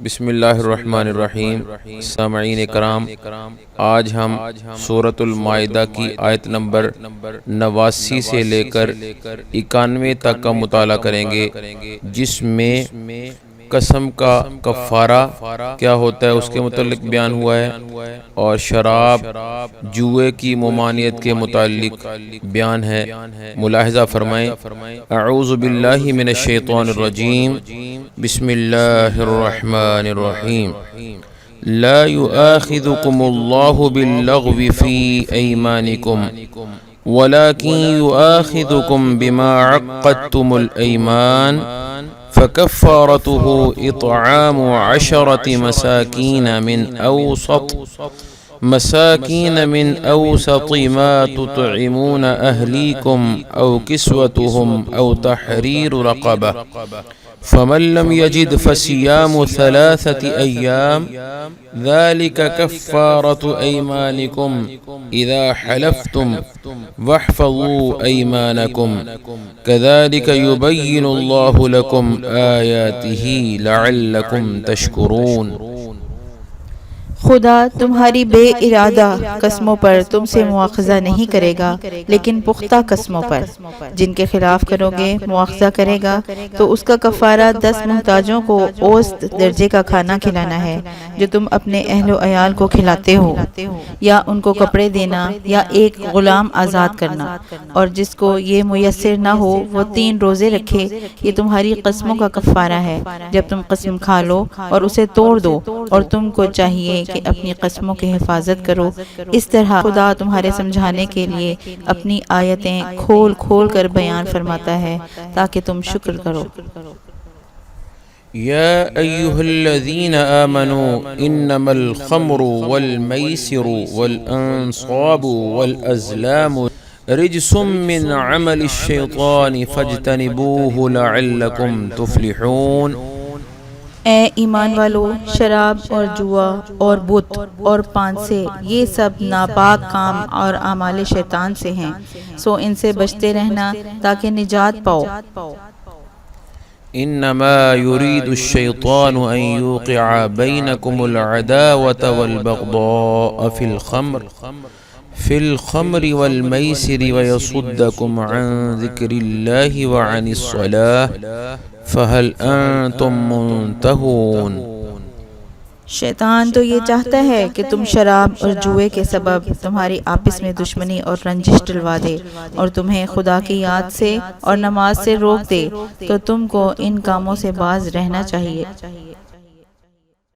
بسم اللہ الرحمن الرحیم۔ سامعین کرام، آج ہم سورۃ المائدہ کی آیت نمبر 89 سے لے کر 91 تک کا مطالعہ کریں گے، جس میں قسم کا کفارہ کیا ہوتا ہے اس کے متعلق بیان ہوا ہے، اور شراب جوئے کی ممانعت کے متعلق بیان ہے۔ ملاحظہ فرمائیں۔ اعوذ باللہ من الشیطان الرجیم، بسم اللہ الرحمن الرحیم۔ لا يؤاخذكم الله باللغو في أيمانكم ولكن يؤاخذكم بما عقدتم الأيمان فكفارته إطعام 10 مساكين من أوسط ما تطعمون أهليكم أو كسوتهم أو تحرير رقبة، فمن لم يجد فصيام 3 أيام ذلك كفارة أيمانكم إذا حلفتم واحفظوا أيمانكم كذلك يبين الله لكم آياته لعلكم تشكرون۔ خدا تمہاری بے ارادہ قسموں پر تم سے مواخذہ نہیں کرے گا، لیکن پختہ قسموں پر جن کے خلاف کرو گے مواخذہ کرے گا، تو اس کا کفارہ 10 محتاجوں کو اوسط درجے کا کھانا کھلانا ہے جو تم اپنے اہل و عیال کو کھلاتے ہو، یا ان کو کپڑے دینا یا ایک غلام آزاد کرنا، اور جس کو یہ میسر نہ ہو وہ 3 روزے رکھے۔ یہ تمہاری قسموں کا کفارہ ہے جب تم قسم کھا لو اور اسے توڑ دو، اور تم کو چاہیے کہ اپنی قسموں کی حفاظت کرو۔ اس طرح خدا تمہارے سمجھانے کے لیے اپنی آیتیں کھول کھول کر بیان فرماتا ہے تاکہ تم شکر کرو۔ یا ایہا الذین آمنوا انما الخمر والمیسر والانصاب والازلام رجس من عمل الشیطان فاجتنبوه لعلکم تفلحون۔ اے ایمان والو، شراب اور جوا اور بت اور پانسے یہ سب ناپاک کام اور اعمال شیطان سے ہیں، سو ان سے بچتے رہنا تاکہ نجات پاؤ۔ انما يريد الشيطان ان يوقع بينكم العداوة والبغضاء في الخمر والميسر ويصدكم عن ذكر الله وعن الصلاة فهل انتم منتهون۔ شیطان تو یہ چاہتا ہے کہ تم شراب اور جوئے کے سبب تمہاری آپس میں دشمنی اور رنجش ڈلوا دے، اور تمہیں خدا کی یاد سے اور نماز سے روک دے، تو تم کو ان کاموں سے باز رہنا چاہیے۔